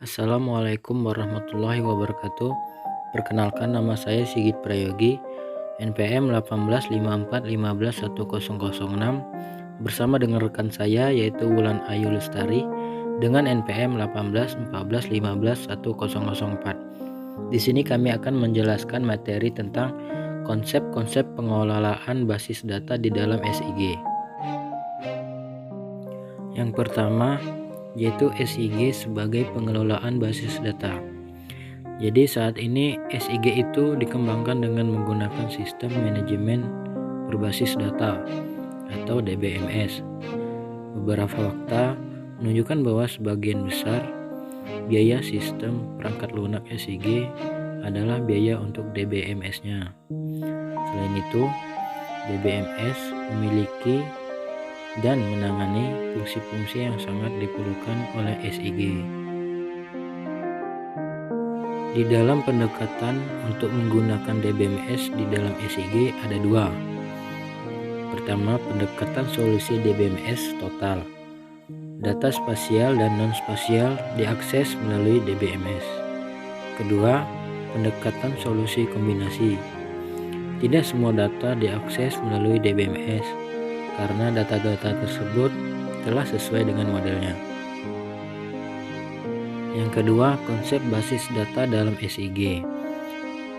Assalamualaikum warahmatullahi wabarakatuh. Perkenalkan, nama saya Sigit Prayogi, NPM 185415111006, bersama dengan rekan saya yaitu Wulan Ayu Lestari dengan NPM 181415111004. Di sini kami akan menjelaskan materi tentang konsep-konsep pengelolaan basis data di dalam SIG. Yang pertama yaitu SIG sebagai pengelolaan basis data. Jadi saat ini SIG itu dikembangkan dengan menggunakan sistem manajemen berbasis data atau DBMS. Beberapa fakta menunjukkan bahwa sebagian besar biaya sistem perangkat lunak SIG adalah biaya untuk DBMS-nya. Selain itu, DBMS memiliki dan menangani fungsi-fungsi yang sangat diperlukan oleh SIG. Di dalam pendekatan untuk menggunakan DBMS di dalam SIG ada dua. Pertama, pendekatan solusi DBMS total. Data spasial dan non-spasial diakses melalui DBMS. Kedua, pendekatan solusi kombinasi. Tidak semua data diakses melalui DBMS karena data-data tersebut telah sesuai dengan modelnya. Yang kedua, konsep basis data dalam SIG.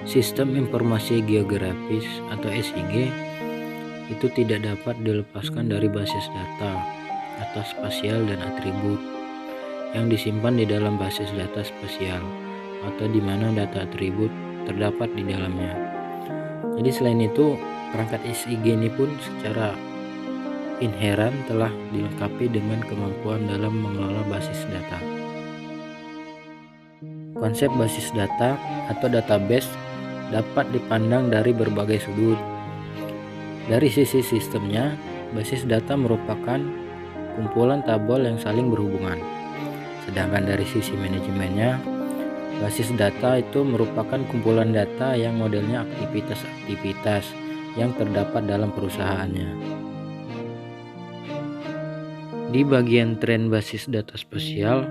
Sistem informasi geografis atau SIG itu tidak dapat dilepaskan dari basis data atau spasial dan atribut yang disimpan di dalam basis data spasial atau di mana data atribut terdapat di dalamnya. Jadi selain itu, perangkat SIG ini pun secara inheran telah dilengkapi dengan kemampuan dalam mengelola basis data. Konsep basis data atau database dapat dipandang dari berbagai sudut. Dari sisi sistemnya, basis data merupakan kumpulan tabel yang saling berhubungan. Sedangkan dari sisi manajemennya, basis data itu merupakan kumpulan data yang modelnya aktivitas-aktivitas yang terdapat dalam perusahaannya. Di bagian tren basis data spasial,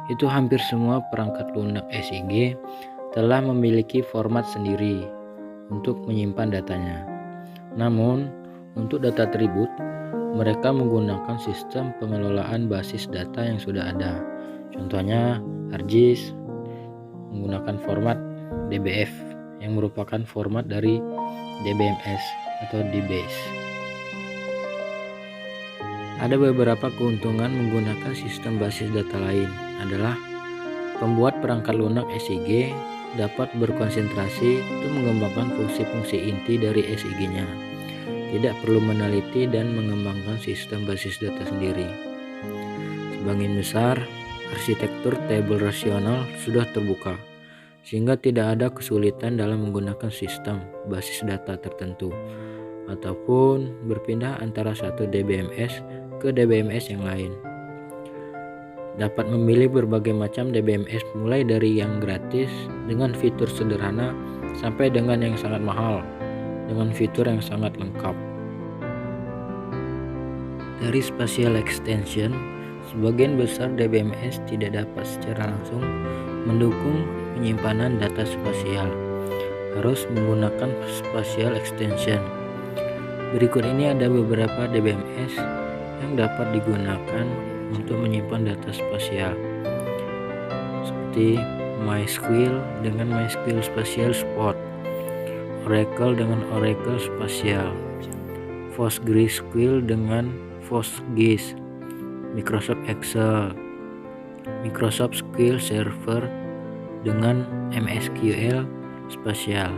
itu hampir semua perangkat lunak SIG telah memiliki format sendiri untuk menyimpan datanya. Namun, untuk data atribut, mereka menggunakan sistem pengelolaan basis data yang sudah ada. Contohnya, ArcGIS menggunakan format DBF yang merupakan format dari DBMS atau DBase. Ada beberapa keuntungan menggunakan sistem basis data lain adalah pembuat perangkat lunak SIG dapat berkonsentrasi untuk mengembangkan fungsi-fungsi inti dari SIG-nya. Tidak perlu meneliti dan mengembangkan sistem basis data sendiri. Sebagian besar arsitektur tabel rasional sudah terbuka, sehingga tidak ada kesulitan dalam menggunakan sistem basis data tertentu ataupun berpindah antara satu DBMS ke DBMS yang lain. Dapat memilih berbagai macam DBMS mulai dari yang gratis dengan fitur sederhana sampai dengan yang sangat mahal dengan fitur yang sangat lengkap. Dari spatial extension, sebagian besar DBMS tidak dapat secara langsung mendukung penyimpanan data spasial, harus menggunakan spatial extension. Berikut ini ada beberapa DBMS yang dapat digunakan untuk menyimpan data spasial, seperti MySQL dengan MySQL Spatial Support, Oracle dengan Oracle Spatial, PostgreSQL dengan PostGIS, Microsoft Excel, Microsoft SQL Server dengan MySQL Spatial,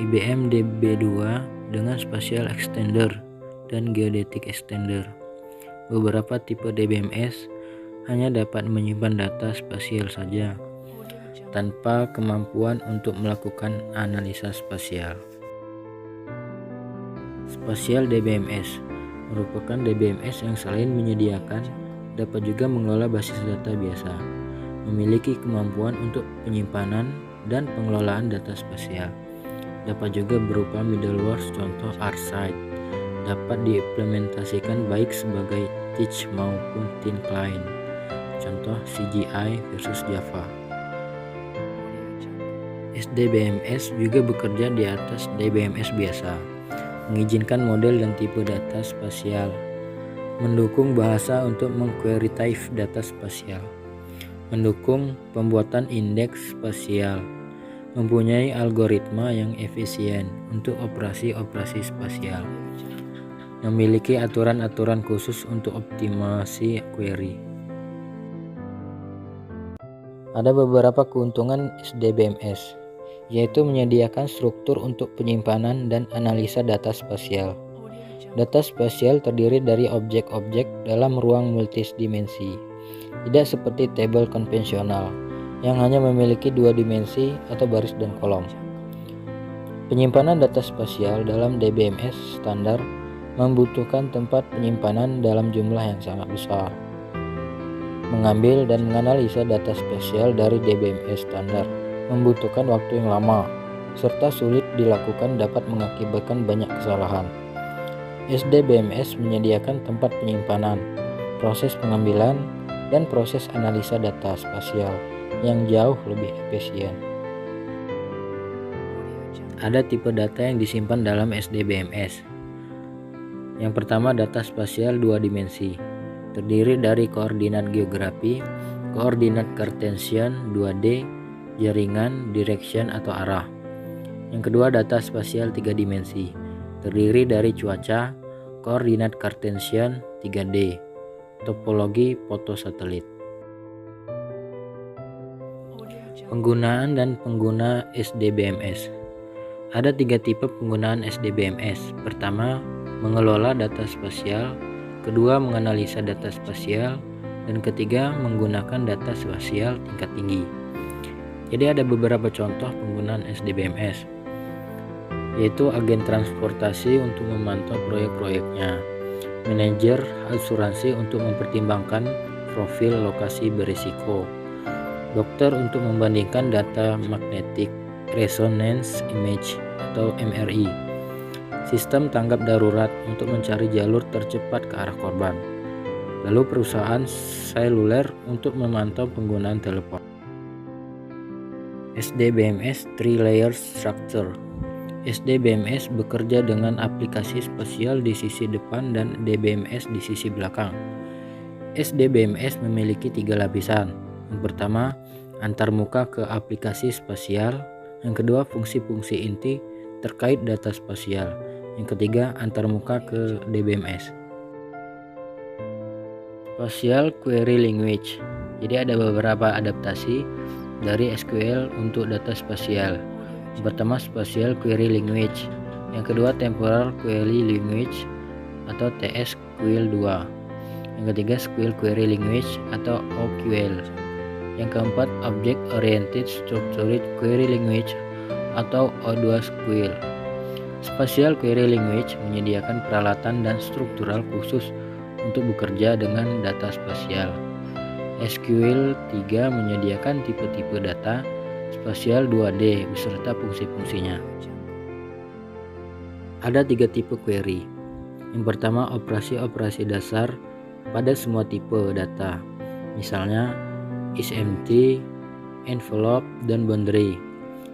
IBM DB2 dengan Spatial Extender dan Geodetic Extender. Beberapa tipe DBMS hanya dapat menyimpan data spasial saja, tanpa kemampuan untuk melakukan analisa spasial. Spasial DBMS merupakan DBMS yang selain menyediakan, dapat juga mengelola basis data biasa, memiliki kemampuan untuk penyimpanan dan pengelolaan data spasial. Dapat juga berupa middleware, contoh ArcSight, dapat diimplementasikan baik sebagai Teach maupun Thin Client. Contoh contoh CGI versus Java. SDBMS juga bekerja di atas DBMS biasa, mengizinkan model dan tipe data spasial, mendukung bahasa untuk mengquery-type data spasial, mendukung pembuatan indeks spasial, mempunyai algoritma yang efisien untuk operasi-operasi spasial, memiliki aturan-aturan khusus untuk optimasi query. Ada beberapa keuntungan SDBMS, yaitu menyediakan struktur untuk penyimpanan dan analisa data spasial. Data spasial terdiri dari objek-objek dalam ruang multidimensi, tidak seperti tabel konvensional yang hanya memiliki 2 dimensi atau baris dan kolom. Penyimpanan data spasial dalam DBMS standar membutuhkan tempat penyimpanan dalam jumlah yang sangat besar. Mengambil dan menganalisa data spasial dari DBMS standar membutuhkan waktu yang lama, serta sulit dilakukan dapat mengakibatkan banyak kesalahan. SDBMS menyediakan tempat penyimpanan, proses pengambilan, dan proses analisa data spasial yang jauh lebih efisien. Ada tipe data yang disimpan dalam SDBMS. Yang pertama, data spasial 2 dimensi, terdiri dari koordinat geografi, koordinat Cartesian 2D, jaringan, direction atau arah. Yang kedua, data spasial 3 dimensi, terdiri dari cuaca, koordinat Cartesian 3D, topologi foto satelit. Penggunaan dan pengguna SDBMS. Ada 3 tipe penggunaan SDBMS. Pertama, mengelola data spasial, kedua, menganalisa data spasial, dan ketiga, menggunakan data spasial tingkat tinggi. Jadi ada beberapa contoh penggunaan SDBMS, yaitu agen transportasi untuk memantau proyek-proyeknya, manajer asuransi untuk mempertimbangkan profil lokasi berisiko, dokter untuk membandingkan data magnetic resonance image atau MRI, sistem tanggap darurat untuk mencari jalur tercepat ke arah korban, lalu perusahaan seluler untuk memantau penggunaan telepon. SDBMS 3-layer structure. SDBMS bekerja dengan aplikasi spasial di sisi depan dan DBMS di sisi belakang. SDBMS memiliki 3 lapisan. Yang pertama, antarmuka ke aplikasi spasial. Yang kedua, fungsi-fungsi inti terkait data spasial. Yang ketiga, antarmuka ke DBMS. Spatial Query Language. Jadi ada beberapa adaptasi dari SQL untuk data spasial. Yang pertama, Spatial Query Language. Yang kedua, Temporal Query Language atau TSQL2. Yang ketiga, SQL Query Language atau OQL. Yang keempat, Object Oriented Structured Query Language atau O2SQL. Spatial Query Language menyediakan peralatan dan struktural khusus untuk bekerja dengan data spasial. SQL 3 menyediakan tipe-tipe data spasial 2D beserta fungsi-fungsinya. Ada 3 tipe query. Yang pertama, operasi-operasi dasar pada semua tipe data, misalnya isEmpty, envelope, dan boundary.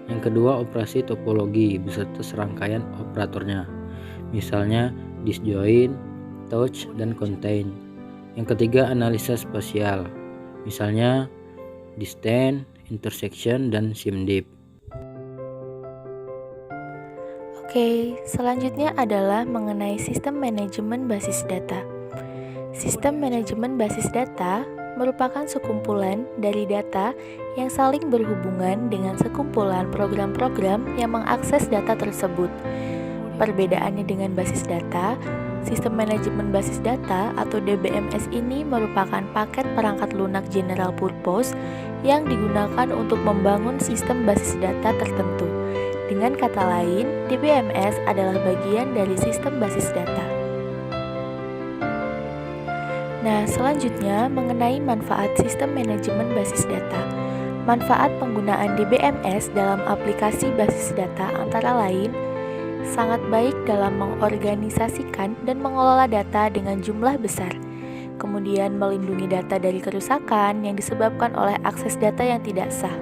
Yang kedua, operasi topologi beserta serangkaian operatornya, misalnya disjoin, touch, dan contain. Yang ketiga, analisa spasial, misalnya distance, intersection, dan SIMDIP. Oke, selanjutnya adalah mengenai sistem manajemen basis data. Sistem manajemen basis data merupakan sekumpulan dari data yang saling berhubungan dengan sekumpulan program-program yang mengakses data tersebut. Perbedaannya dengan basis data, sistem manajemen basis data atau DBMS ini merupakan paket perangkat lunak general purpose yang digunakan untuk membangun sistem basis data tertentu. Dengan kata lain, DBMS adalah bagian dari sistem basis data. Nah, selanjutnya mengenai manfaat sistem manajemen basis data. Manfaat penggunaan DBMS dalam aplikasi basis data antara lain sangat baik dalam mengorganisasikan dan mengelola data dengan jumlah besar. kemudian melindungi data dari kerusakan yang disebabkan oleh akses data yang tidak sah,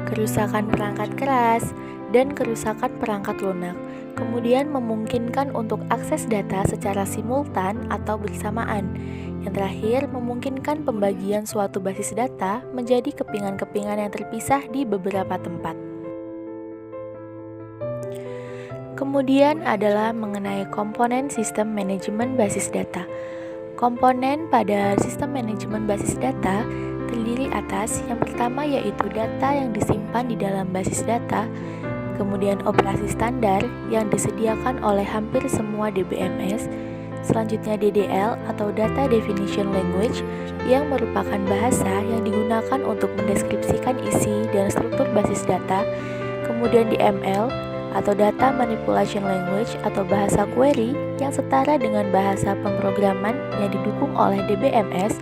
kerusakan perangkat keras, dan kerusakan perangkat lunak. Kemudian memungkinkan untuk akses data secara simultan atau bersamaan. Yang terakhir, memungkinkan pembagian suatu basis data menjadi kepingan-kepingan yang terpisah di beberapa tempat. Kemudian adalah mengenai komponen sistem manajemen basis data. Komponen pada sistem manajemen basis data terdiri atas yang pertama yaitu data yang disimpan di dalam basis data, kemudian operasi standar yang disediakan oleh hampir semua DBMS, selanjutnya DDL atau Data Definition Language yang merupakan bahasa yang digunakan untuk mendeskripsikan isi dan struktur basis data, kemudian DML atau Data Manipulation Language atau bahasa query yang setara dengan bahasa pemrograman yang didukung oleh DBMS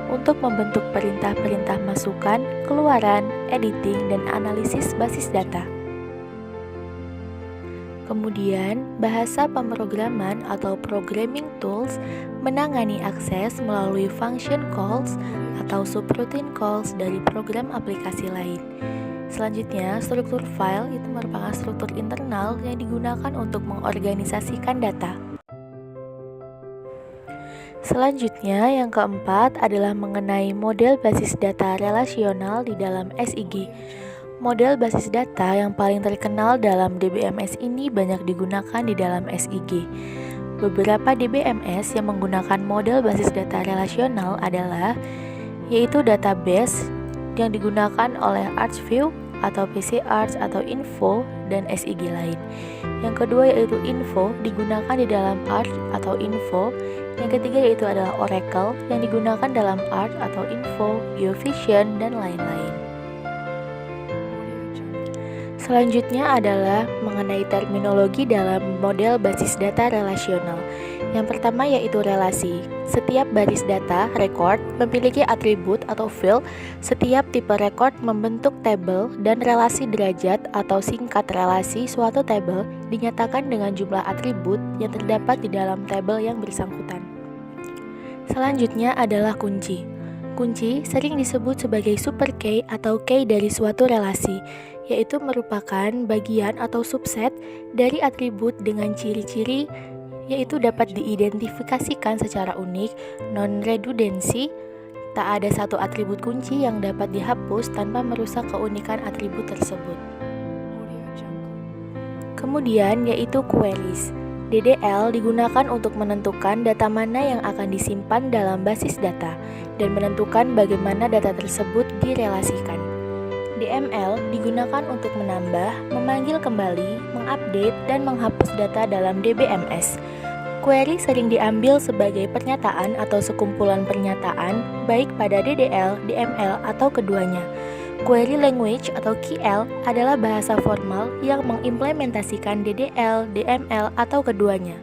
untuk membentuk perintah-perintah masukan, keluaran, editing, dan analisis basis data. Kemudian, bahasa pemrograman atau programming tools menangani akses melalui function calls atau subroutine calls dari program aplikasi lain. Selanjutnya, struktur file itu merupakan struktur internal yang digunakan untuk mengorganisasikan data. Selanjutnya, yang keempat adalah mengenai model basis data relasional di dalam SIG. Model basis data yang paling terkenal dalam DBMS ini banyak digunakan di dalam SIG. Beberapa DBMS yang menggunakan model basis data relasional adalah yaitu database yang digunakan oleh ArchView atau PCArch atau Info dan SIG lain. Yang kedua yaitu Info digunakan di dalam Arch atau Info. Yang ketiga yaitu adalah Oracle yang digunakan dalam Arch atau Info, GeoVision, dan lain-lain. Selanjutnya adalah mengenai terminologi dalam model basis data relasional. Yang pertama yaitu relasi. Setiap baris data, record, memiliki atribut atau field. Setiap tipe record membentuk tabel dan relasi derajat atau singkat relasi suatu tabel dinyatakan dengan jumlah atribut yang terdapat di dalam tabel yang bersangkutan. Selanjutnya adalah kunci. Kunci sering disebut sebagai super key atau key dari suatu relasi, yaitu merupakan bagian atau subset dari atribut dengan ciri-ciri yaitu dapat diidentifikasikan secara unik, non-redundancy, tak ada satu atribut kunci yang dapat dihapus tanpa merusak keunikan atribut tersebut. Kemudian yaitu queries. DDL digunakan untuk menentukan data mana yang akan disimpan dalam basis data dan menentukan bagaimana data tersebut direlasikan. DML digunakan untuk menambah, memanggil kembali, mengupdate, dan menghapus data dalam DBMS. Query sering diambil sebagai pernyataan atau sekumpulan pernyataan baik pada DDL, DML, atau keduanya. Query language atau QL adalah bahasa formal yang mengimplementasikan DDL, DML, atau keduanya.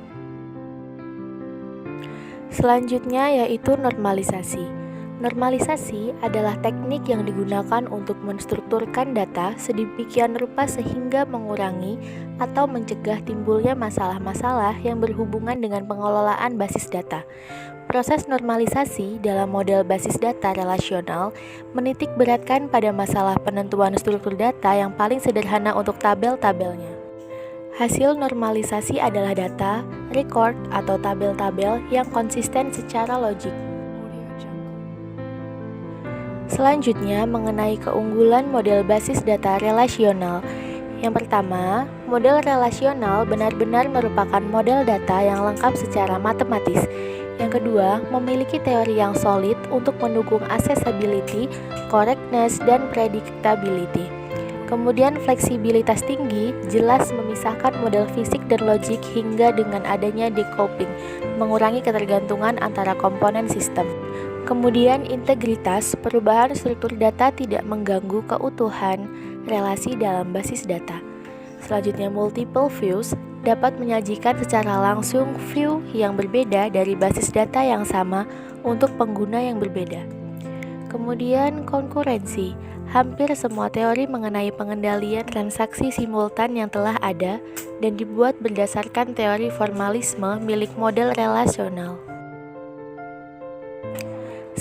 Selanjutnya yaitu normalisasi. Normalisasi adalah teknik yang digunakan untuk menstrukturkan data sedemikian rupa sehingga mengurangi atau mencegah timbulnya masalah-masalah yang berhubungan dengan pengelolaan basis data. Proses normalisasi dalam model basis data relasional menitik beratkan pada masalah penentuan struktur data yang paling sederhana untuk tabel-tabelnya. Hasil normalisasi adalah data, record, atau tabel-tabel yang konsisten secara logik. Selanjutnya mengenai keunggulan model basis data relasional. Yang pertama, model relasional benar-benar merupakan model data yang lengkap secara matematis. Yang kedua, memiliki teori yang solid untuk mendukung accessibility, correctness, dan predictability. Kemudian fleksibilitas tinggi, jelas memisahkan model fisik dan logik hingga dengan adanya decoupling, mengurangi ketergantungan antara komponen sistem. Kemudian integritas, perubahan struktur data tidak mengganggu keutuhan relasi dalam basis data. Selanjutnya multiple views, dapat menyajikan secara langsung view yang berbeda dari basis data yang sama untuk pengguna yang berbeda. Kemudian konkurensi, hampir semua teori mengenai pengendalian transaksi simultan yang telah ada dan dibuat berdasarkan teori formalisme milik model relasional.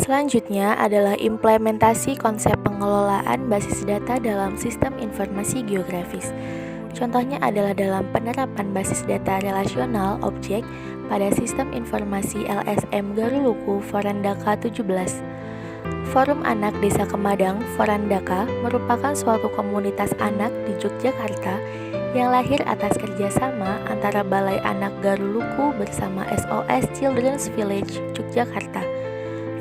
Selanjutnya adalah implementasi konsep pengelolaan basis data dalam sistem informasi geografis. Contohnya adalah dalam penerapan basis data relasional objek pada sistem informasi LSM Garuluku Forandaka 17. Forum Anak Desa Kemadang Forandaka merupakan suatu komunitas anak di Yogyakarta yang lahir atas kerjasama antara Balai Anak Garuluku bersama SOS Children's Village Yogyakarta.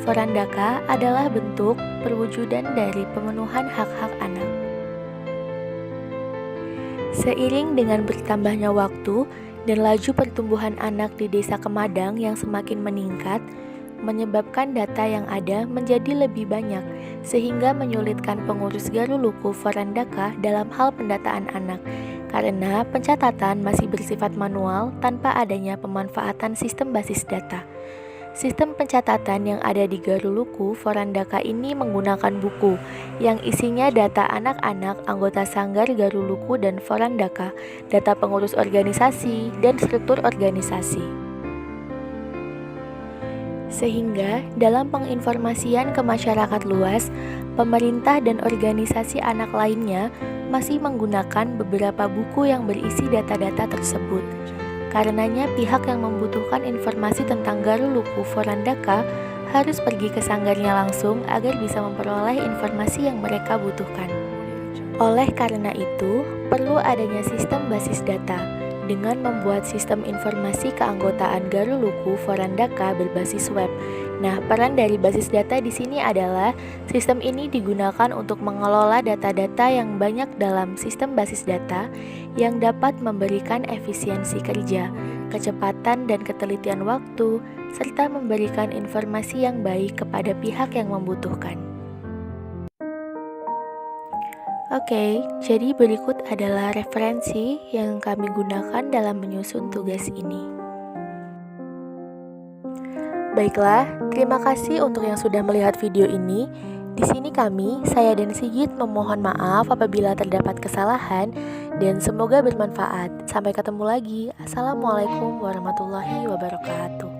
Forandaka adalah bentuk perwujudan dari pemenuhan hak-hak anak. Seiring dengan bertambahnya waktu dan laju pertumbuhan anak di Desa Kemadang yang semakin meningkat, menyebabkan data yang ada menjadi lebih banyak, sehingga menyulitkan pengurus Garuluku Forandaka dalam hal pendataan anak, karena pencatatan masih bersifat manual tanpa adanya pemanfaatan sistem basis data. Sistem pencatatan yang ada di Garuluku Forandaka ini menggunakan buku yang isinya data anak-anak anggota Sanggar Garuluku dan Forandaka, data pengurus organisasi, dan struktur organisasi. Sehingga dalam penginformasian ke masyarakat luas, pemerintah dan organisasi anak lainnya masih menggunakan beberapa buku yang berisi data-data tersebut. Karenanya pihak yang membutuhkan informasi tentang Garuluku Forandaka harus pergi ke sanggarnya langsung agar bisa memperoleh informasi yang mereka butuhkan. Oleh karena itu, perlu adanya sistem basis data dengan membuat sistem informasi keanggotaan Garuluku Forandaka berbasis web. Nah, peran dari basis data di sini adalah sistem ini digunakan untuk mengelola data-data yang banyak dalam sistem basis data yang dapat memberikan efisiensi kerja, kecepatan dan ketelitian waktu, serta memberikan informasi yang baik kepada pihak yang membutuhkan. Oke, jadi berikut adalah referensi yang kami gunakan dalam menyusun tugas ini. Baiklah, terima kasih untuk yang sudah melihat video ini. Di sini kami, saya dan Sigit memohon maaf apabila terdapat kesalahan dan semoga bermanfaat. Sampai ketemu lagi. Assalamualaikum warahmatullahi wabarakatuh.